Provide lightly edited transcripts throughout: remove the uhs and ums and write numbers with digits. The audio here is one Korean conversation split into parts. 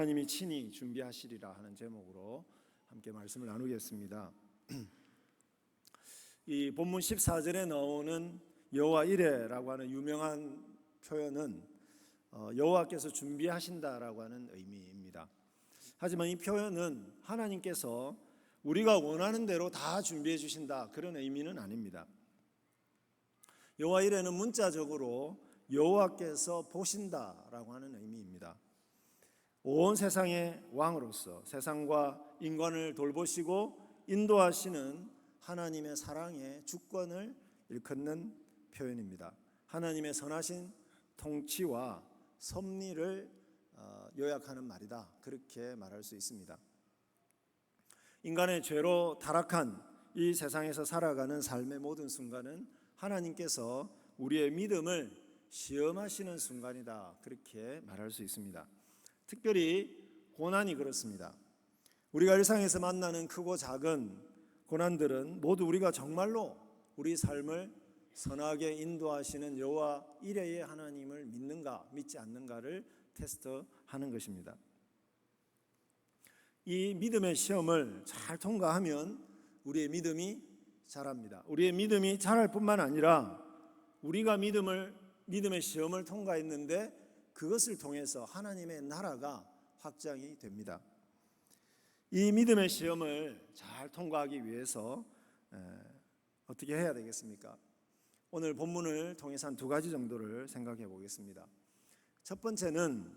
하나님이 친히 준비하시리라 하는 제목으로 함께 말씀을 나누겠습니다. 이 본문 14절에 나오는 여호와 이레라고 하는 유명한 표현은 여호와께서 준비하신다라고 하는 의미입니다. 하지만 이 표현은 하나님께서 우리가 원하는 대로 다 준비해 주신다, 그런 의미는 아닙니다. 여호와 이레는 문자적으로 여호와께서 보신다라고 하는 의미입니다. 온 세상의 왕으로서 세상과 인간을 돌보시고 인도하시는 하나님의 사랑의 주권을 일컫는 표현입니다. 하나님의 선하신 통치와 섭리를 요약하는 말이다, 그렇게 말할 수 있습니다. 인간의 죄로 타락한 이 세상에서 살아가는 삶의 모든 순간은 하나님께서 우리의 믿음을 시험하시는 순간이다, 그렇게 말할 수 있습니다. 특별히 고난이 그렇습니다. 우리가 일상에서 만나는 크고 작은 고난들은 모두 우리가 정말로 우리 삶을 선하게 인도하시는 여호와 이레의 하나님을 믿는가 믿지 않는가를 테스트하는 것입니다. 이 믿음의 시험을 잘 통과하면 우리의 믿음이 자랍니다. 우리의 믿음이 자랄 뿐만 아니라 우리가 믿음의 시험을 통과했는데 그것을 통해서 하나님의 나라가 확장이 됩니다. 이 믿음의 시험을 잘 통과하기 위해서 어떻게 해야 되겠습니까? 오늘 본문을 통해서 한 두 가지 정도를 생각해 보겠습니다. 첫 번째는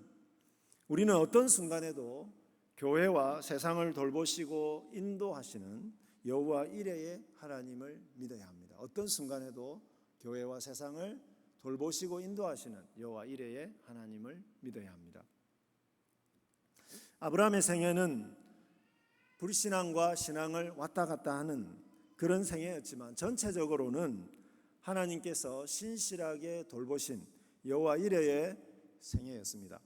우리는 어떤 순간에도 교회와 세상을 돌보시고 인도하시는 여호와 이레의 하나님을 믿어야 합니다. 어떤 순간에도 교회와 세상을 돌보시고 인도하시는 여호와 이레의 하나님을 믿어야 합니다. 아브라함의 생애는 불신앙과 신앙을 왔다 갔다 하는 그런 생애였지만 전체적으로는 하나님께서 신실하게 돌보신 여호와 이레의 생애였습니다.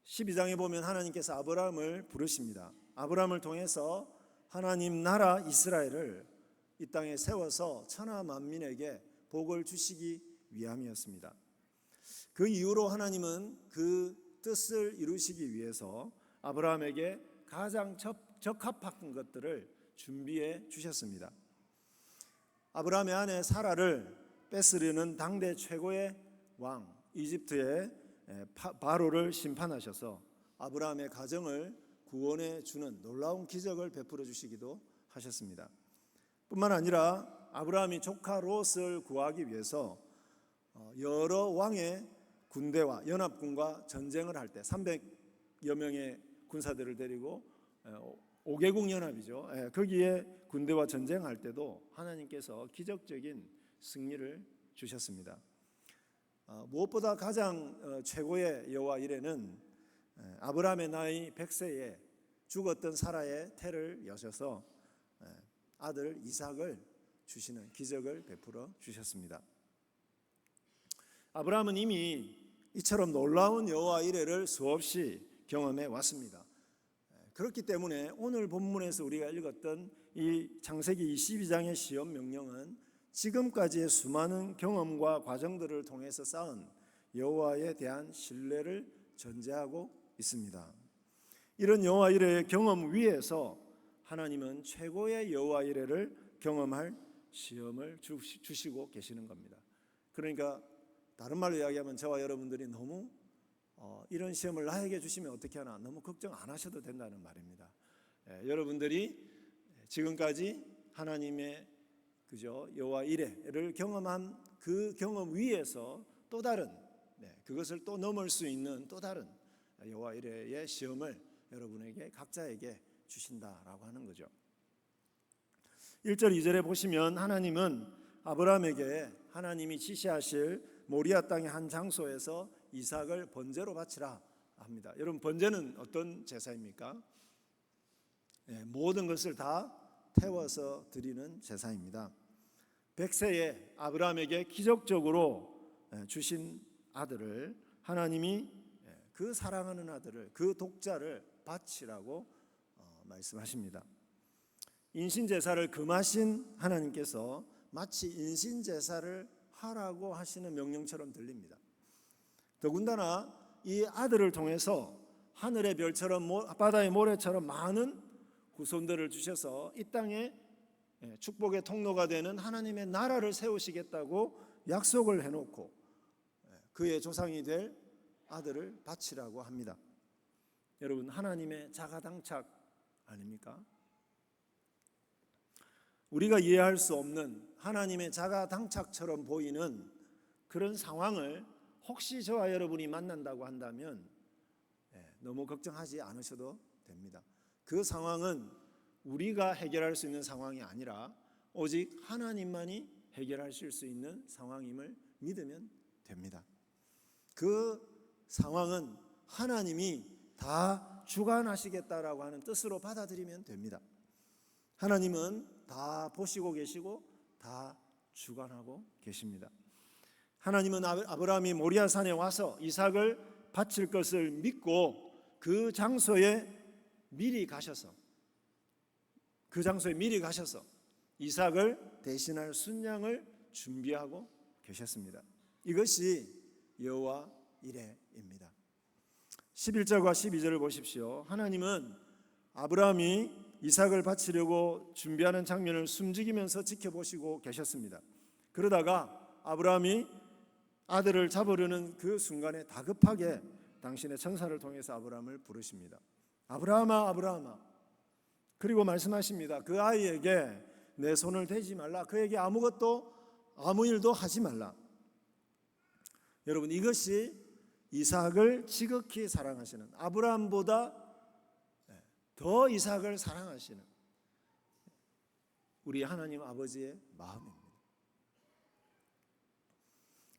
12장에 보면 하나님께서 아브라함을 부르십니다. 아브라함을 통해서 하나님 나라 이스라엘을 이 땅에 세워서 천하 만민에게 복을 주시기 위함이었습니다. 그 이후로 하나님은 그 뜻을 이루시기 위해서 아브라함에게 가장 적합한 것들을 준비해 주셨습니다. 아브라함의 아내 사라를 뺏으려는 당대 최고의 왕 이집트의 바로를 심판하셔서 아브라함의 가정을 구원해 주는 놀라운 기적을 베풀어 주시기도 하셨습니다. 뿐만 아니라 아브라함이 조카 롯을 구하기 위해서 여러 왕의 군대와 연합군과 전쟁을 할 때 300여 명의 군사들을 데리고 5개국 연합이죠. 거기에 군대와 전쟁할 때도 하나님께서 기적적인 승리를 주셨습니다. 무엇보다 가장 최고의 여호와 이레는 아브라함의 나이 100세에 죽었던 사라의 태를 여셔서 아들 이삭을 주시는 기적을 베풀어 주셨습니다. 아브라함은 이미 이처럼 놀라운 여호와 이레를 수없이 경험해 왔습니다. 그렇기 때문에 오늘 본문에서 우리가 읽었던 이 창세기 22장의 시험 명령은 지금까지의 수많은 경험과 과정들을 통해서 쌓은 여호와에 대한 신뢰를 전제하고 있습니다. 이런 여호와 이레의 경험 위에서 하나님은 최고의 여호와 이레를 경험할 시험을 주시고 계시는 겁니다. 그러니까 다른 말로 이야기하면 저와 여러분들이 너무 이런 시험을 나에게 주시면 어떻게 하나 너무 걱정 안 하셔도 된다는 말입니다. 여러분들이 지금까지 하나님의 여호와 이레를 경험한 그 경험 위에서 또 다른 그것을 또 넘을 수 있는 또 다른 여호와 이레의 시험을 여러분에게 각자에게 주신다라고 하는 거죠. 1절 2절에 보시면 하나님은 아브라함에게 하나님이 지시하실 모리아 땅의 한 장소에서 이삭을 번제로 바치라 합니다. 여러분, 번제는 어떤 제사입니까? 모든 것을 다 태워서 드리는 제사입니다. 100세에 아브라함에게 기적적으로 주신 아들을 하나님이 그 사랑하는 아들을, 그 독자를 바치라고 말씀하십니다. 인신제사를 금하신 하나님께서 마치 인신제사를 하라고 하시는 명령처럼 들립니다. 더군다나 이 아들을 통해서 하늘의 별처럼 바다의 모래처럼 많은 후손들을 주셔서 이 땅에 축복의 통로가 되는 하나님의 나라를 세우시겠다고 약속을 해놓고 그의 조상이 될 아들을 바치라고 합니다. 여러분, 하나님의 자가당착 아닙니까? 우리가 이해할 수 없는 하나님의 자가당착처럼 보이는 그런 상황을 혹시 저와 여러분이 만난다고 한다면 너무 걱정하지 않으셔도 됩니다. 그 상황은 우리가 해결할 수 있는 상황이 아니라 오직 하나님만이 해결하실 수 있는 상황임을 믿으면 됩니다. 그 상황은 하나님이 다 주관하시겠다라고 하는 뜻으로 받아들이면 됩니다. 하나님은 다 보시고 계시고 다 주관하고 계십니다. 하나님은 아브라함이 모리아산에 와서 이삭을 바칠 것을 믿고 그 장소에 미리 가셔서 이삭을 대신할 순양을 준비하고 계셨습니다. 이것이 여호와 이레입니다. 11절과 12절을 보십시오. 하나님은 아브라함이 이삭을 바치려고 준비하는 장면을 숨죽이면서 지켜보시고 계셨습니다. 그러다가 아브라함이 아들을 잡으려는 그 순간에 다급하게 당신의 천사를 통해서 아브라함을 부르십니다. 아브라함아, 아브라함아. 그리고 말씀하십니다. 그 아이에게 내 손을 대지 말라. 그에게 아무 일도 하지 말라. 여러분, 이것이 이삭을 지극히 사랑하시는, 아브라함보다 더 이삭을 사랑하시는 우리 하나님 아버지의 마음입니다.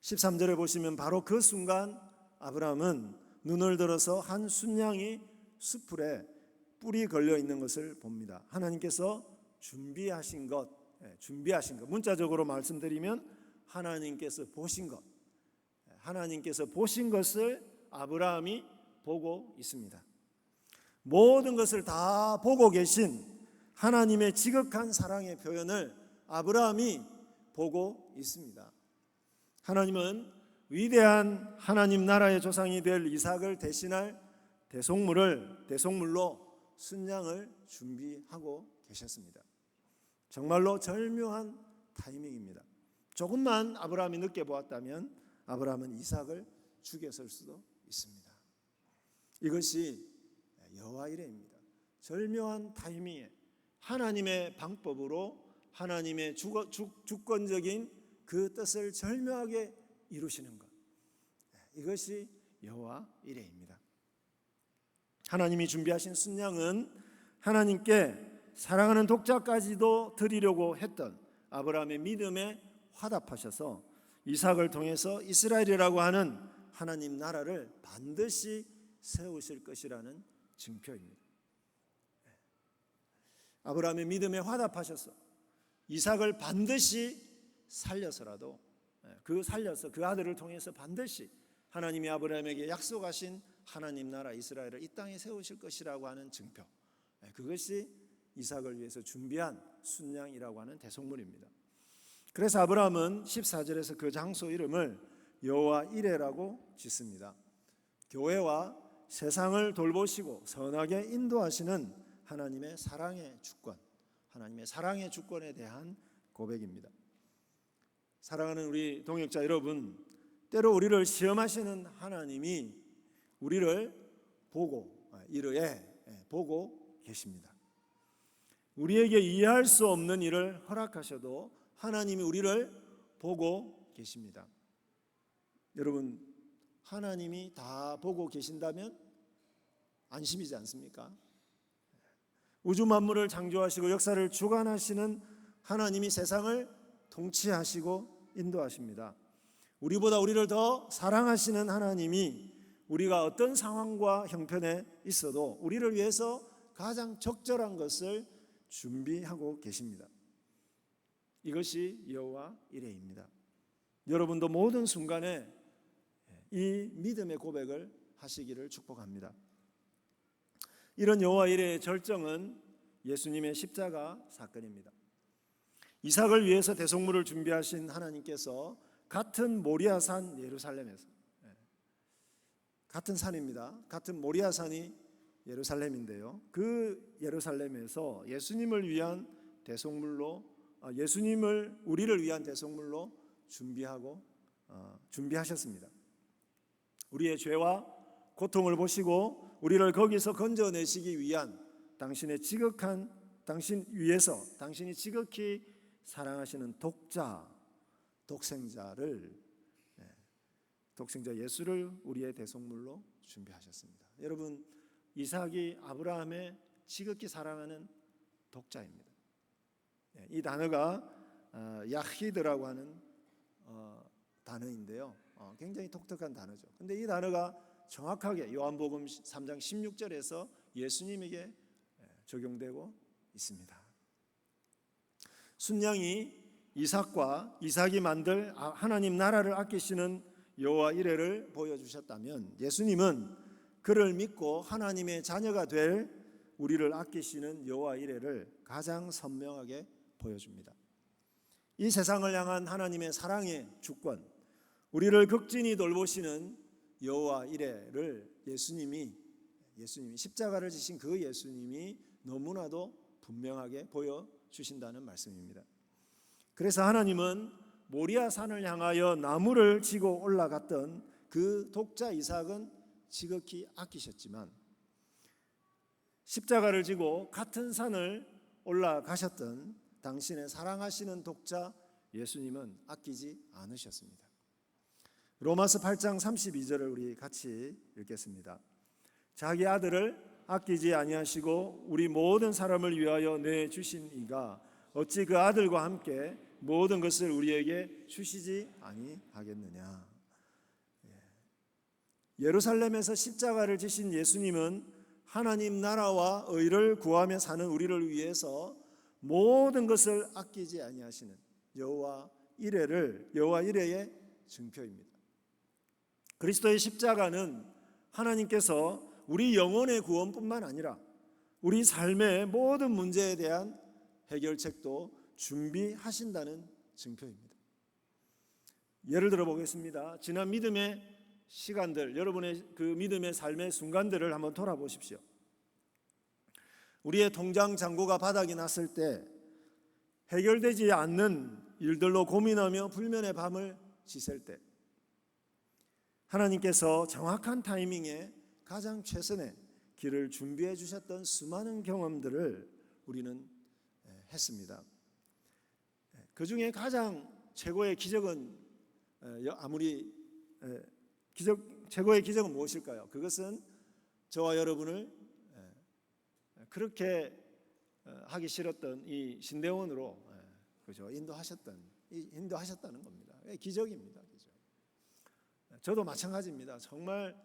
13절에 보시면 바로 그 순간 아브라함은 눈을 들어서 한 순양이 숯불에 뿔이 걸려 있는 것을 봅니다. 하나님께서 준비하신 것, 문자적으로 말씀드리면 하나님께서 보신 것, 하나님께서 보신 것을 아브라함이 보고 있습니다. 모든 것을 다 보고 계신 하나님의 지극한 사랑의 표현을 아브라함이 보고 있습니다. 하나님은 위대한 하나님 나라의 조상이 될 이삭을 대신할 대속물로 순양을 준비하고 계셨습니다. 정말로 절묘한 타이밍입니다. 조금만 아브라함이 늦게 보았다면 아브라함은 이삭을 죽였을 수도 있습니다. 이것이 여호와 이레입니다. 절묘한 타이밍에 하나님의 방법으로 하나님의 주권적인 그 뜻을 절묘하게 이루시는 것, 이것이 여호와 이레입니다. 하나님이 준비하신 순양은 하나님께 사랑하는 독자까지도 드리려고 했던 아브라함의 믿음에 화답하셔서 이삭을 통해서 이스라엘이라고 하는 하나님 나라를 반드시 세우실 것이라는 증표입니다. 아브라함의 믿음에 화답하셔서 이삭을 반드시 살려서라도 그 아들을 통해서 반드시 하나님이 아브라함에게 약속하신 하나님 나라 이스라엘을 이 땅에 세우실 것이라고 하는 증표, 그것이 이삭을 위해서 준비한 순양이라고 하는 대속물입니다. 그래서 아브라함은 14절에서 그 장소 이름을 여호와 이레라고 짓습니다. 교회와 세상을 돌보시고 선하게 인도하시는 하나님의 사랑의 주권, 하나님의 사랑의 주권에 대한 고백입니다. 사랑하는 우리 동역자 여러분, 때로 우리를 시험하시는 하나님이 우리를 보고 계십니다. 우리에게 이해할 수 없는 일을 허락하셔도 하나님이 우리를 보고 계십니다. 여러분, 하나님이 다 보고 계신다면 안심이지 않습니까? 우주 만물을 창조하시고 역사를 주관하시는 하나님이 세상을 통치하시고 인도하십니다. 우리보다 우리를 더 사랑하시는 하나님이 우리가 어떤 상황과 형편에 있어도 우리를 위해서 가장 적절한 것을 준비하고 계십니다. 이것이 여호와 이레입니다. 여러분도 모든 순간에 이 믿음의 고백을 하시기를 축복합니다. 이런 여호와 이레의 절정은 예수님의 십자가 사건입니다. 이삭을 위해서 대속물을 준비하신 하나님께서 같은 모리아산 예루살렘에서 같은 산입니다. 같은 모리아산이 예루살렘인데요. 그 예루살렘에서 예수님을 위한 대속물로, 예수님을 우리를 위한 대속물로 준비하셨습니다. 우리의 죄와 고통을 보시고 우리를 거기서 건져내시기 위한 당신이 지극히 사랑하시는 독생자 예수를 우리의 대속물로 준비하셨습니다. 여러분, 이삭이 아브라함의 지극히 사랑하는 독자입니다. 이 단어가 야히드라고 하는 단어인데요. 굉장히 독특한 단어죠. 근데 이 단어가 정확하게 요한복음 3장 16절에서 예수님에게 적용되고 있습니다. 순양이 이삭이 만들 하나님 나라를 아끼시는 여호와 이레를 보여주셨다면, 예수님은 그를 믿고 하나님의 자녀가 될 우리를 아끼시는 여호와 이레를 가장 선명하게 보여줍니다. 이 세상을 향한 하나님의 사랑의 주권, 우리를 극진히 돌보시는 여호와 이레를 예수님이 십자가를 지신 그 예수님이 너무나도 분명하게 보여주신다는 말씀입니다. 그래서 하나님은 모리아산을 향하여 나무를 지고 올라갔던 그 독자 이삭은 지극히 아끼셨지만, 십자가를 지고 같은 산을 올라가셨던 당신의 사랑하시는 독자 예수님은 아끼지 않으셨습니다. 로마서 8장 32절을 우리 같이 읽겠습니다. 자기 아들을 아끼지 아니하시고 우리 모든 사람을 위하여 내주신 이가 어찌 그 아들과 함께 모든 것을 우리에게 주시지 아니하겠느냐. 예루살렘에서 십자가를 지신 예수님은 하나님 나라와 의를 구하며 사는 우리를 위해서 모든 것을 아끼지 아니하시는 여호와 이레의 증표입니다. 그리스도의 십자가는 하나님께서 우리 영혼의 구원뿐만 아니라 우리 삶의 모든 문제에 대한 해결책도 준비하신다는 증표입니다. 예를 들어 보겠습니다. 지난 믿음의 시간들, 여러분의 그 믿음의 삶의 순간들을 한번 돌아보십시오. 우리의 통장 잔고가 바닥이 났을 때, 해결되지 않는 일들로 고민하며 불면의 밤을 지샐 때, 하나님께서 정확한 타이밍에 가장 최선의 길을 준비해 주셨던 수많은 경험들을 우리는 했습니다. 그 중에 가장 최고의 기적은 최고의 기적은 무엇일까요? 그것은 저와 여러분을 그렇게 하기 싫었던 이 신대원으로 인도하셨다는 겁니다. 기적입니다. 기적. 저도 마찬가지입니다. 정말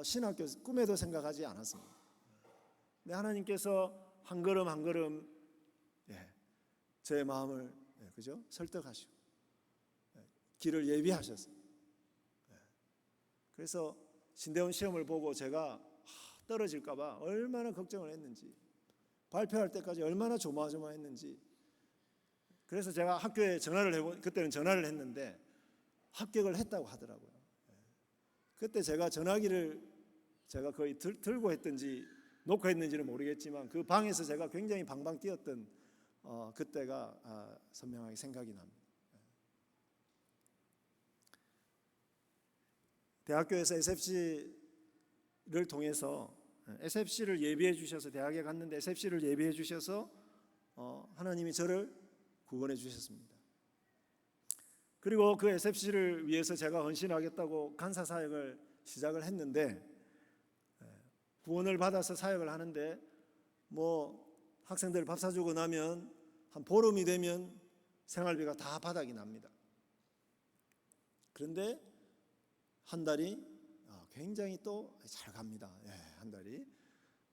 신학교 꿈에도 생각하지 않았습니다. 근데 하나님께서 한 걸음 한 걸음 제 마음을 설득하시고 길을 예비하셨어요. 그래서 신대원 시험을 보고 제가 떨어질까 봐 얼마나 걱정을 했는지, 발표할 때까지 얼마나 조마조마했는지. 그래서 제가 학교에 그때는 전화를 했는데 합격을 했다고 하더라고요. 그때 제가 전화기를 거의 들고 했든지 놓고 했는지는 모르겠지만 그 방에서 제가 굉장히 방방 뛰었던 그때가 선명하게 생각이 납니다. 대학교에서 SFC를 통해서 SFC를 예비해 주셔서, 대학에 갔는데 SFC를 예비해 주셔서 하나님이 저를 구원해 주셨습니다. 그리고 그 SFC를 위해서 제가 헌신하겠다고 간사 사역을 시작을 했는데, 구원을 받아서 사역을 하는데 학생들 밥 사주고 나면 한 보름이 되면 생활비가 다 바닥이 납니다. 그런데 한 달이 굉장히 또 잘 갑니다. 한 달이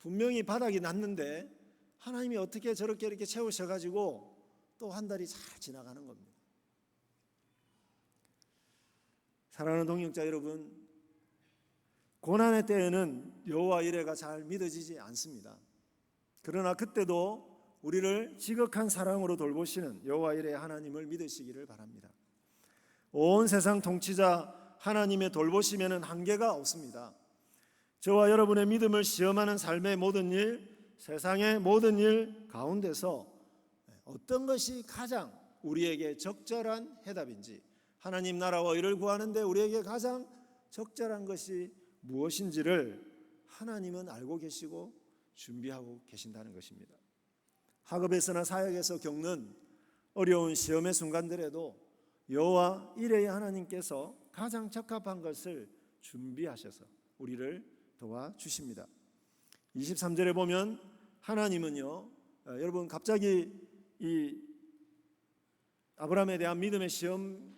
분명히 바닥이 났는데 하나님이 어떻게 저렇게 이렇게 채우셔가지고 또 한 달이 잘 지나가는 겁니다. 사랑하는 동역자 여러분, 고난의 때에는 여호와 이레가 잘 믿어지지 않습니다. 그러나 그때도 우리를 지극한 사랑으로 돌보시는 여호와 이레 하나님을 믿으시기를 바랍니다. 온 세상 통치자 하나님의 돌보심에는 한계가 없습니다. 저와 여러분의 믿음을 시험하는 삶의 모든 일, 세상의 모든 일 가운데서 어떤 것이 가장 우리에게 적절한 해답인지, 하나님 나라와 의를 구하는데 우리에게 가장 적절한 것이 무엇인지를 하나님은 알고 계시고 준비하고 계신다는 것입니다. 학업에서나 사역에서 겪는 어려운 시험의 순간들에도 여호와 이레의 하나님께서 가장 적합한 것을 준비하셔서 우리를 도와주십니다. 23절에 보면 하나님은요, 여러분 갑자기 이 아브라함에 대한 믿음의 시험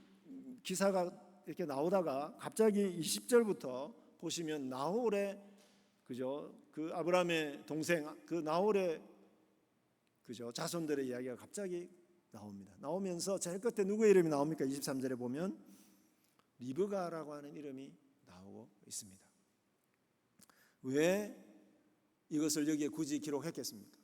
기사가 이렇게 나오다가 갑자기 20절부터 보시면 나홀의 그 아브라함의 동생 그 나홀의 자손들의 이야기가 갑자기 나옵니다. 나오면서 제일 끝에 누구의 이름이 나옵니까? 23절에 보면 리브가라고 하는 이름이 나오고 있습니다. 왜 이것을 여기에 굳이 기록했겠습니까?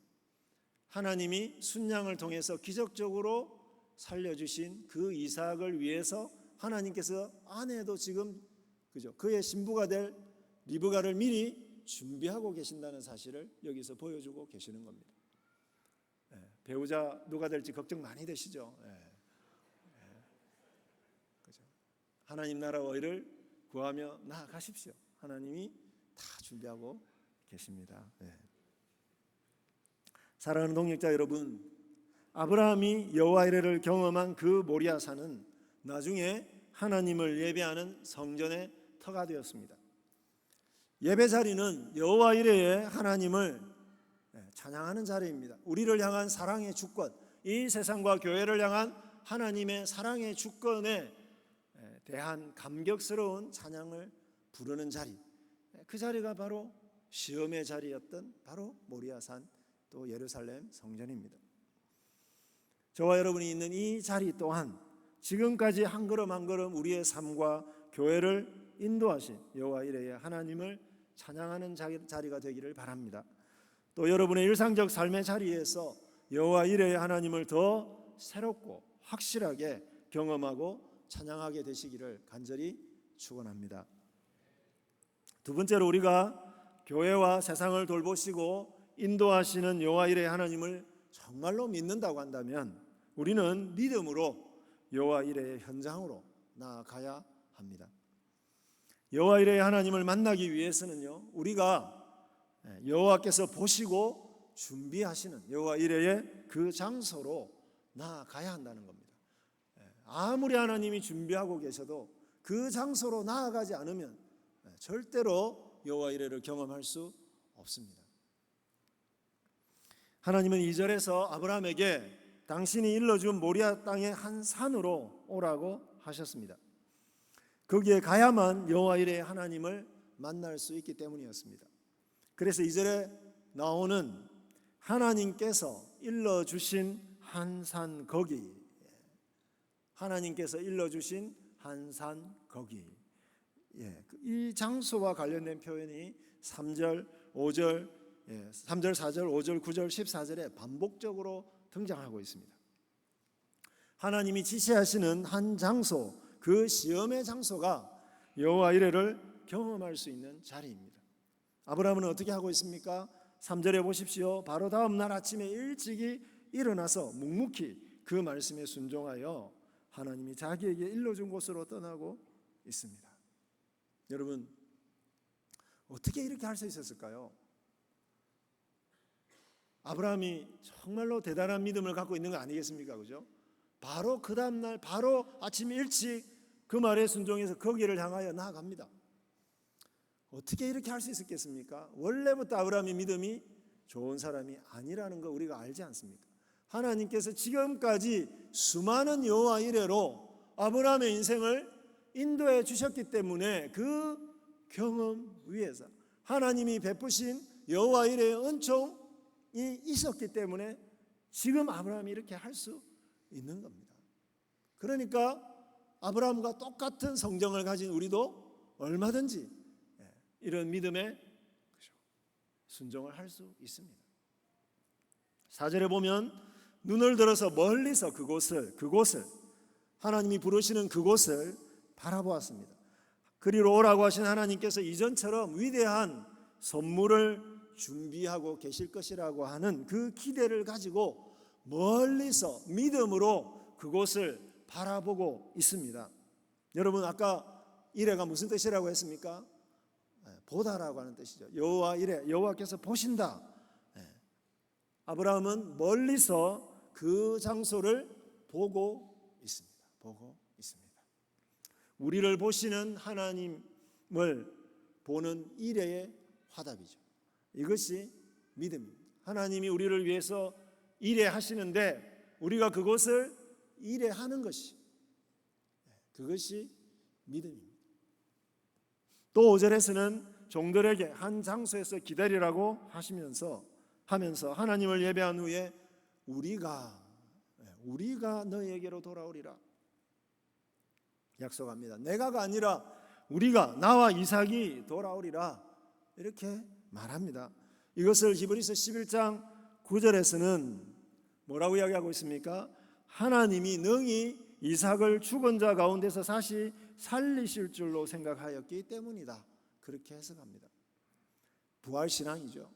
하나님이 순양을 통해서 기적적으로 살려주신 그 이삭을 위해서 하나님께서 아내도 지금 그의 신부가 될 리브가를 미리 준비하고 계신다는 사실을 여기서 보여주고 계시는 겁니다. 배우자 누가 될지 걱정 많이 되시죠? 하나님 나라와 의를 구하며 나아가십시오. 하나님이 다 준비하고 계십니다. 사랑하는 동역자 여러분, 아브라함이 여호와 이레를 경험한 그 모리아산은 나중에 하나님을 예배하는 성전의 터가 되었습니다. 예배 자리는 여호와 이레의 하나님을 찬양하는 자리입니다. 우리를 향한 사랑의 주권, 이 세상과 교회를 향한 하나님의 사랑의 주권에 대한 감격스러운 찬양을 부르는 자리, 그 자리가 바로 시험의 자리였던 바로 모리아산 또 예루살렘 성전입니다. 저와 여러분이 있는 이 자리 또한 지금까지 한 걸음 한 걸음 우리의 삶과 교회를 인도하신 여호와 이레의 하나님을 찬양하는 자리가 되기를 바랍니다. 또 여러분의 일상적 삶의 자리에서 여호와 이레의 하나님을 더 새롭고 확실하게 경험하고 찬양하게 되시기를 간절히 축원합니다. 두 번째로 우리가 교회와 세상을 돌보시고 인도하시는 여호와 이레의 하나님을 정말로 믿는다고 한다면 우리는 믿음으로 여호와 이레의 현장으로 나아가야 합니다. 여호와 이레의 하나님을 만나기 위해서는요, 우리가 여호와께서 보시고 준비하시는 여호와 이레의 그 장소로 나아가야 한다는 겁니다. 아무리 하나님이 준비하고 계셔도 그 장소로 나아가지 않으면 절대로 여호와 이레를 경험할 수 없습니다. 하나님은 2절에서 아브라함에게 당신이 일러준 모리아 땅의 한 산으로 오라고 하셨습니다. 거기에 가야만 여호와 이레의 하나님을 만날 수 있기 때문이었습니다. 그래서 2절에 나오는 하나님께서 일러주신 한 산 거기, 하나님께서 일러주신 한 산 거기, 이 장소와 관련된 표현이 3절, 5절, 3절, 4절, 5절, 9절, 14절에 반복적으로 등장하고 있습니다. 하나님이 지시하시는 한 장소, 그 시험의 장소가 여호와 이레를 경험할 수 있는 자리입니다. 아브라함은 어떻게 하고 있습니까? 3절에 보십시오. 바로 다음 날 아침에 일찍이 일어나서 묵묵히 그 말씀에 순종하여 하나님이 자기에게 일러준 곳으로 떠나고 있습니다. 여러분, 어떻게 이렇게 할 수 있었을까요? 아브라함이 정말로 대단한 믿음을 갖고 있는 거 아니겠습니까? 그죠? 바로 그 다음날 바로 아침 일찍 그 말에 순종해서 거기를 향하여 나아갑니다. 어떻게 이렇게 할 수 있었겠습니까? 원래부터 아브라함의 믿음이 좋은 사람이 아니라는 거 우리가 알지 않습니까? 하나님께서 지금까지 수많은 여호와 이레로 아브라함의 인생을 인도해 주셨기 때문에 그 경험 위에서 하나님이 베푸신 여호와 이레의 은총이 있었기 때문에 지금 아브라함이 이렇게 할 수 있는 겁니다. 그러니까 아브라함과 똑같은 성정을 가진 우리도 얼마든지 이런 믿음에 순종을 할 수 있습니다. 4절에 보면 눈을 들어서 멀리서 그곳을 하나님이 부르시는 그곳을 바라보았습니다. 그리로 오라고 하신 하나님께서 이전처럼 위대한 선물을 준비하고 계실 것이라고 하는 그 기대를 가지고 멀리서 믿음으로 그곳을 바라보고 있습니다. 여러분, 아까 이레가 무슨 뜻이라고 했습니까? 보다라고 하는 뜻이죠. 여호와 이레, 여호와께서 보신다. 아브라함은 멀리서 그 장소를 보고 있습니다. 보고 있습니다. 우리를 보시는 하나님을 보는 이레의 화답이죠. 이것이 믿음입니다. 하나님이 우리를 위해서 일하시는데 우리가 그것을 일하는 것이, 그것이 믿음입니다. 또 5절에서는 종들에게 한 장소에서 기다리라고 하면서 하나님을 예배한 후에 우리가 너희에게로 돌아오리라 약속합니다. 내가가 아니라 우리가, 나와 이삭이 돌아오리라 이렇게 말합니다. 이것을 히브리서 11장 9절에서는 뭐라고 이야기하고 있습니까? 하나님이 능히 이삭을 죽은 자 가운데서 다시 살리실 줄로 생각하였기 때문이다. 그렇게 해석합니다. 부활신앙이죠.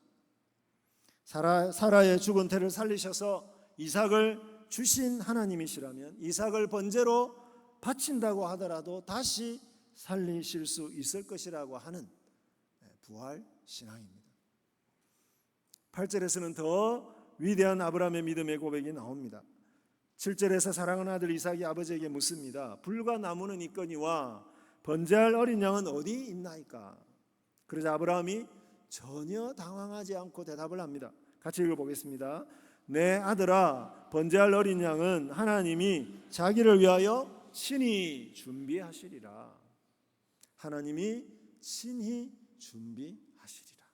사라의 죽은 태를 살리셔서 이삭을 주신 하나님이시라면 이삭을 번제로 바친다고 하더라도 다시 살리실 수 있을 것이라고 하는 부활신앙입니다. 8절에서는 더 위대한 아브라함의 믿음의 고백이 나옵니다. 7절에서 사랑하는 아들 이삭이 아버지에게 묻습니다. 불과 나무는 있거니와 번제할 어린 양은 어디 있나이까? 그러자 아브라함이 전혀 당황하지 않고 대답을 합니다. 같이 읽어보겠습니다. 내 아들아, 번제할 어린 양은 하나님이 자기를 위하여 친히 준비하시리라. 하나님이 친히 준비하시리라.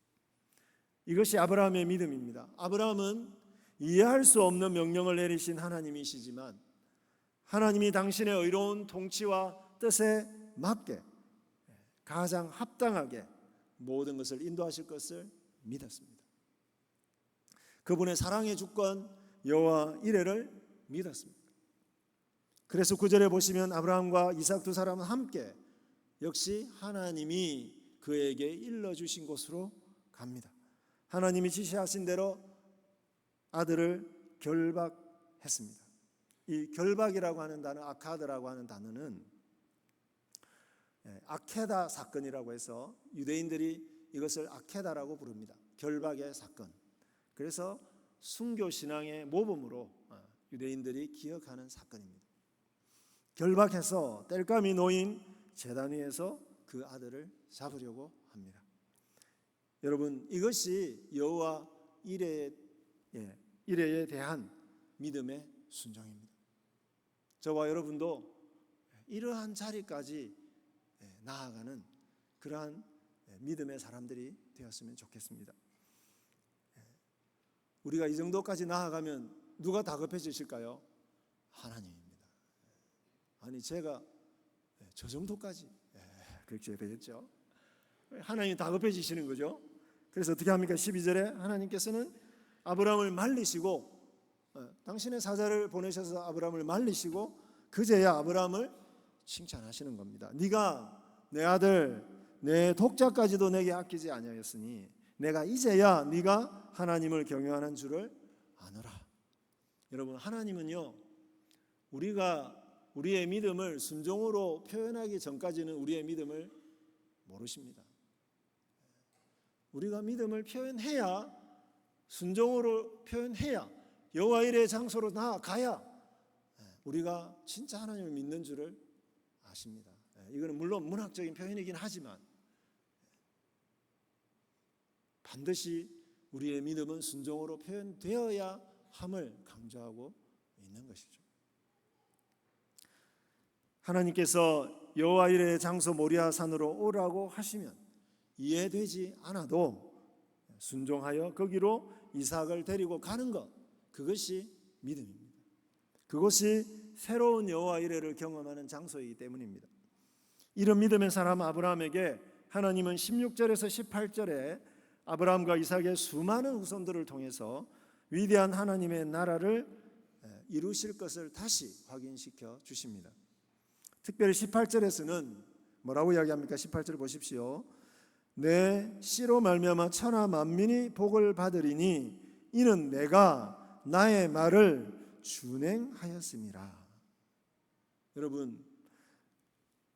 이것이 아브라함의 믿음입니다. 아브라함은 이해할 수 없는 명령을 내리신 하나님이시지만 하나님이 당신의 의로운 통치와 뜻에 맞게 가장 합당하게 모든 것을 인도하실 것을 믿었습니다. 그분의 사랑의 주권 여호와 이레를 믿었습니다. 그래서 9절에 보시면 아브라함과 이삭 두 사람은 함께 역시 하나님이 그에게 일러주신 곳으로 갑니다. 하나님이 지시하신 대로 아들을 결박했습니다. 이 결박이라고 하는 단어, 아카드라고 하는 단어는 아케다 사건이라고 해서 유대인들이 이것을 아케다라고 부릅니다. 결박의 사건. 그래서 순교 신앙의 모범으로 유대인들이 기억하는 사건입니다. 결박해서 땔감이 놓인 제단 위에서 그 아들을 잡으려고 합니다. 여러분, 이것이 여호와 이레에 대한 믿음의 순종입니다. 저와 여러분도 이러한 자리까지 나아가는 그러한 믿음의 사람들이 되었으면 좋겠습니다. 우리가 이 정도까지 나아가면 누가 다급해지실까요? 하나님입니다. 아니, 제가 저 정도까지 그렇게 되겠죠. 하나님이 다급해지시는 거죠. 그래서 어떻게 합니까? 12절에 하나님께서는 아브라함을 말리시고, 당신의 사자를 보내셔서 아브라함을 말리시고 그제야 아브라함을 칭찬하시는 겁니다. 네가 내 아들 내 독자까지도 내게 아끼지 아니하였으니 내가 이제야 네가 하나님을 경외하는 줄을 아노라. 여러분, 하나님은요, 우리가 우리의 믿음을 순종으로 표현하기 전까지는 우리의 믿음을 모르십니다. 우리가 믿음을 표현해야, 순종으로 표현해야, 여호와 이레의 장소로 나아가야 우리가 진짜 하나님을 믿는 줄을 아십니다. 이거는 물론 문학적인 표현이긴 하지만 반드시 우리의 믿음은 순종으로 표현되어야 함을 강조하고 있는 것이죠. 하나님께서 여호와 이레의 장소 모리아 산으로 오라고 하시면 이해되지 않아도 순종하여 거기로 이삭을 데리고 가는 것, 그것이 믿음입니다. 그것이 새로운 여호와 이레를 경험하는 장소이기 때문입니다. 이런 믿음의 사람 아브라함에게 하나님은 16절에서 18절에 아브라함과 이삭의 수많은 후손들을 통해서 위대한 하나님의 나라를 이루실 것을 다시 확인시켜 주십니다. 특별히 18절에서는 뭐라고 이야기합니까? 18절 보십시오. 내 씨로 말미암아 천하 만민이 복을 받으리니 이는 내가 나의 말을 준행하였음이라. 여러분,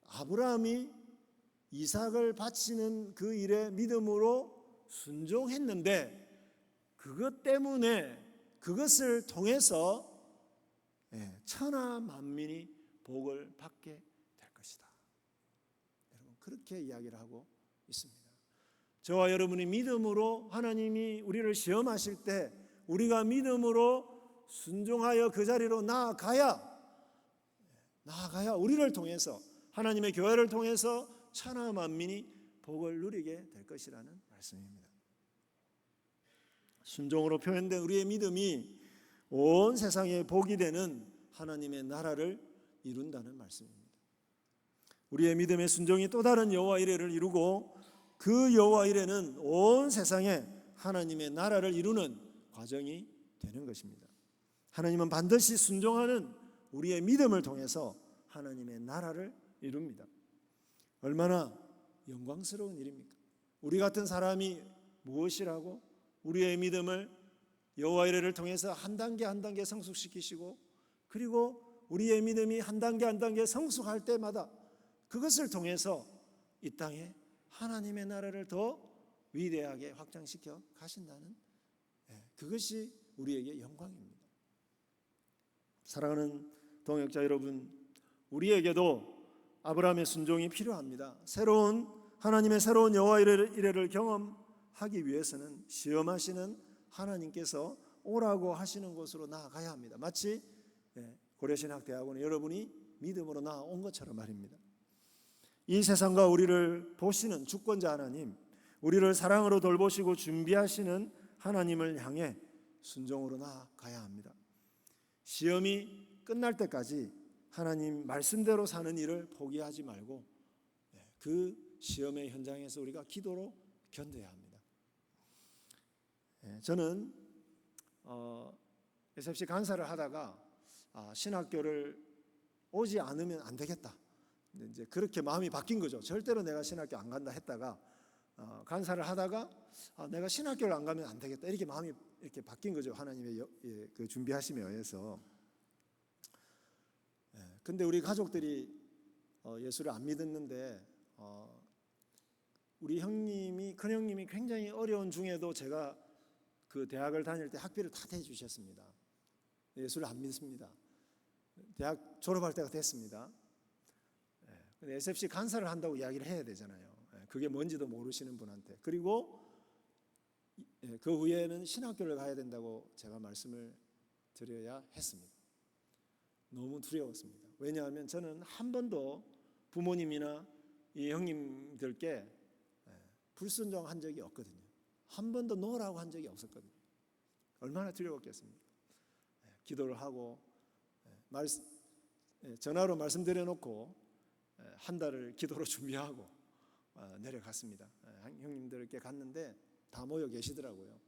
아브라함이 이삭을 바치는 그 일에 믿음으로 순종했는데 그것 때문에, 그것을 통해서 천하 만민이 복을 받게 될 것이다. 여러분, 그렇게 이야기를 하고 있습니다. 저와 여러분이 믿음으로 하나님이 우리를 시험하실 때 우리가 믿음으로 순종하여 그 자리로 나아가야 우리를 통해서, 하나님의 교회를 통해서 천하 만민이 복을 누리게 될 것이라는 말씀입니다. 순종으로 표현된 우리의 믿음이 온 세상에 복이 되는 하나님의 나라를 이룬다는 말씀입니다. 우리의 믿음의 순종이 또 다른 여호와 이레를 이루고 그 여호와 이레는 온 세상에 하나님의 나라를 이루는 과정이 되는 것입니다. 하나님은 반드시 순종하는 우리의 믿음을 통해서 하나님의 나라를 이룹니다. 얼마나 영광스러운 일입니까? 우리 같은 사람이 무엇이라고 우리의 믿음을 여호와 이레를 통해서 한 단계 한 단계 성숙시키시고, 그리고 우리의 믿음이 한 단계 한 단계 성숙할 때마다 그것을 통해서 이 땅에 하나님의 나라를 더 위대하게 확장시켜 가신다는, 그것이 우리에게 영광입니다. 사랑하는 동역자 여러분, 우리에게도 아브라함의 순종이 필요합니다. 하나님의 새로운 여호와 이레를 경험하기 위해서는 시험하시는 하나님께서 오라고 하시는 곳으로 나아가야 합니다. 마치 고려신학대학원에 여러분이 믿음으로 나아온 것처럼 말입니다. 이 세상과 우리를 보시는 주권자 하나님, 우리를 사랑으로 돌보시고 준비하시는 하나님을 향해 순종으로 나아가야 합니다. 시험이 끝날 때까지 하나님 말씀대로 사는 일을 포기하지 말고 그 시험의 현장에서 우리가 기도로 견뎌야 합니다. 저는 SFC 간사를 하다가 신학교를 오지 않으면 안 되겠다, 이제 그렇게 마음이 바뀐 거죠. 절대로 내가 신학교 안 간다 했다가 간사를 하다가 내가 신학교를 안 가면 안 되겠다, 이렇게 마음이 이렇게 바뀐 거죠. 하나님의 그 준비하심에 의해서. 근데 우리 가족들이 예수를 안 믿었는데 우리 큰 형님이 굉장히 어려운 중에도 제가 그 대학을 다닐 때 학비를 다 대주셨습니다. 예수를 안 믿습니다. 대학 졸업할 때가 됐습니다. 근데 SFC 간사를 한다고 이야기를 해야 되잖아요. 그게 뭔지도 모르시는 분한테. 그리고 그 후에는 신학교를 가야 된다고 제가 말씀을 드려야 했습니다. 너무 두려웠습니다. 왜냐하면 저는 한 번도 부모님이나 이 형님들께 불순종한 적이 없거든요. 한 번도 노라고 한 적이 없었거든요. 얼마나 두려웠겠습니까? 기도를 하고 전화로 말씀드려놓고 한 달을 기도로 준비하고 내려갔습니다. 형님들께 갔는데 다 모여 계시더라고요.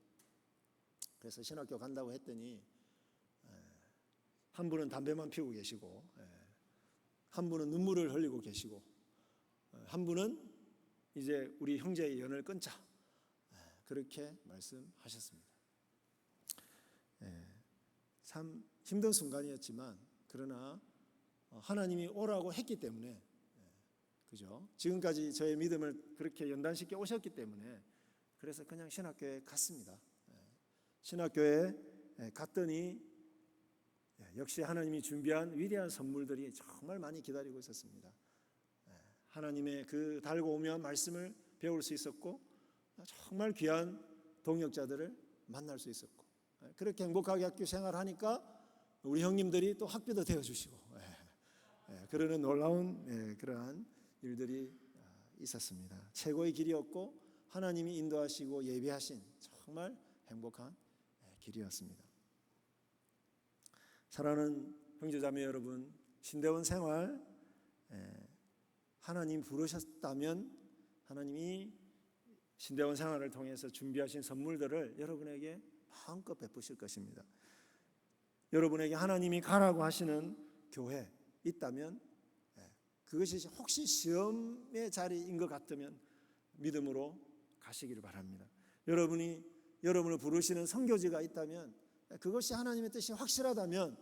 그래서 신학교 간다고 했더니 한 분은 담배만 피우고 계시고, 한 분은 눈물을 흘리고 계시고, 한 분은 이제 우리 형제의 연을 끊자, 그렇게 말씀하셨습니다. 참 힘든 순간이었지만, 그러나 하나님이 오라고 했기 때문에, 그죠? 지금까지 저의 믿음을 그렇게 연단시켜 오셨기 때문에, 그래서 그냥 신학교에 갔습니다. 신학교에 갔더니 역시 하나님이 준비한 위대한 선물들이 정말 많이 기다리고 있었습니다. 하나님의 그 달고 오면 말씀을 배울 수 있었고, 정말 귀한 동역자들을 만날 수 있었고, 그렇게 행복하게 학교 생활하니까 우리 형님들이 또 학비도 대어주시고, 그러는 놀라운 그러한 일들이 있었습니다. 최고의 길이었고 하나님이 인도하시고 예비하신 정말 행복한 길이었습니다. 사랑하는 형제자매 여러분, 신대원 생활 하나님 부르셨다면 하나님이 신대원 생활을 통해서 준비하신 선물들을 여러분에게 마음껏 베푸실 것입니다. 여러분에게 하나님이 가라고 하시는 교회 있다면, 그것이 혹시 시험의 자리인 것 같으면 믿음으로 가시기를 바랍니다. 여러분을 부르시는 선교지가 있다면, 그것이 하나님의 뜻이 확실하다면,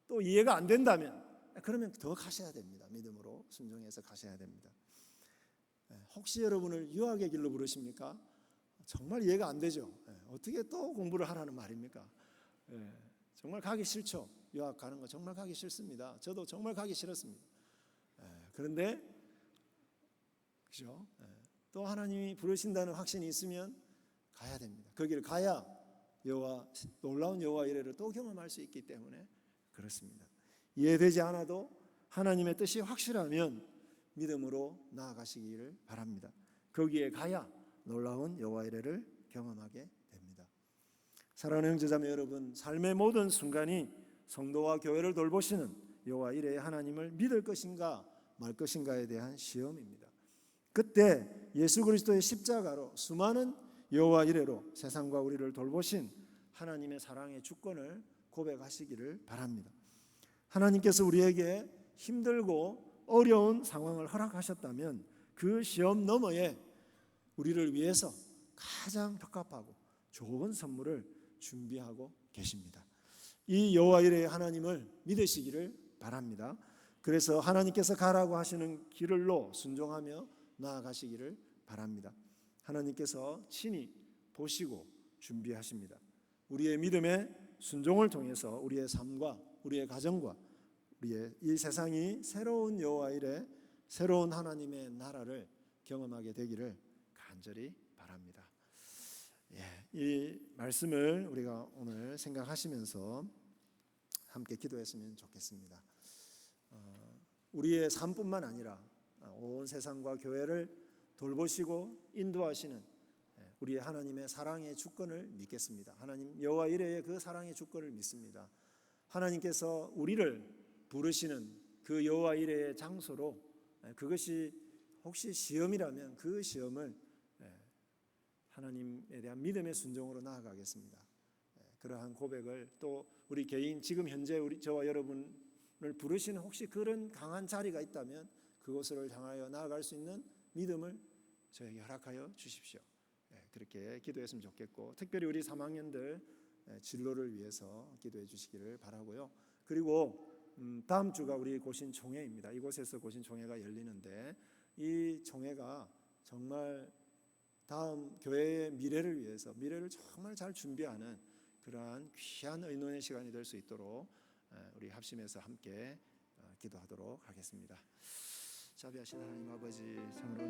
또 이해가 안 된다면, 그러면 더 가셔야 됩니다. 믿음으로 순종해서 가셔야 됩니다. 혹시 여러분을 유학의 길로 부르십니까? 정말 이해가 안 되죠. 어떻게 또 공부를 하라는 말입니까? 정말 가기 싫죠. 유학 가는 거 정말 가기 싫습니다. 저도 정말 가기 싫었습니다. 그런데 그죠? 또 하나님이 부르신다는 확신이 있으면 가야 됩니다. 거기를 가야 놀라운 여호와 이레를 또 경험할 수 있기 때문에 그렇습니다. 이해되지 않아도 하나님의 뜻이 확실하면 믿음으로 나아가시기를 바랍니다. 거기에 가야 놀라운 여호와 이레를 경험하게 됩니다. 사랑하는 형제자매 여러분, 삶의 모든 순간이 성도와 교회를 돌보시는 여호와 이레의 하나님을 믿을 것인가 말 것인가에 대한 시험입니다. 그때 예수 그리스도의 십자가로 수많은 여호와 이레로 세상과 우리를 돌보신 하나님의 사랑의 주권을 고백하시기를 바랍니다. 하나님께서 우리에게 힘들고 어려운 상황을 허락하셨다면 그 시험 너머에 우리를 위해서 가장 적합하고 좋은 선물을 준비하고 계십니다. 이 여호와 이레의 하나님을 믿으시기를 바랍니다. 그래서 하나님께서 가라고 하시는 길로 순종하며 나아가시기를 바랍니다. 하나님께서 친히 보시고 준비하십니다. 우리의 믿음의 순종을 통해서 우리의 삶과 우리의 가정과 우리의 이 세상이 새로운 여호와 이레, 새로운 하나님의 나라를 경험하게 되기를 간절히 바랍니다. 이 말씀을 우리가 오늘 생각하시면서 함께 기도했으면 좋겠습니다. 우리의 삶뿐만 아니라 온 세상과 교회를 돌보시고 인도하시는 우리의 하나님의 사랑의 주권을 믿겠습니다. 하나님 여호와 이레의 그 사랑의 주권을 믿습니다. 하나님께서 우리를 부르시는 그 여호와 이레의 장소로, 그것이 혹시 시험이라면 그 시험을 하나님에 대한 믿음의 순종으로 나아가겠습니다. 그러한 고백을 또 우리 개인, 지금 현재 저와 여러분을 부르시는 혹시 그런 강한 자리가 있다면 그곳을 향하여 나아갈 수 있는 믿음을 저에게 허락하여 주십시오. 그렇게 기도했으면 좋겠고, 특별히 우리 3학년들 진로를 위해서 기도해 주시기를 바라고요. 그리고 다음 주가 우리 고신총회입니다. 이곳에서 고신총회가 열리는데 이 총회가 정말 다음 교회의 미래를 위해서, 미래를 정말 잘 준비하는 그러한 귀한 의논의 시간이 될 수 있도록 우리 합심해서 함께 기도하도록 하겠습니다. 자비하신 하나님 아버지, 오늘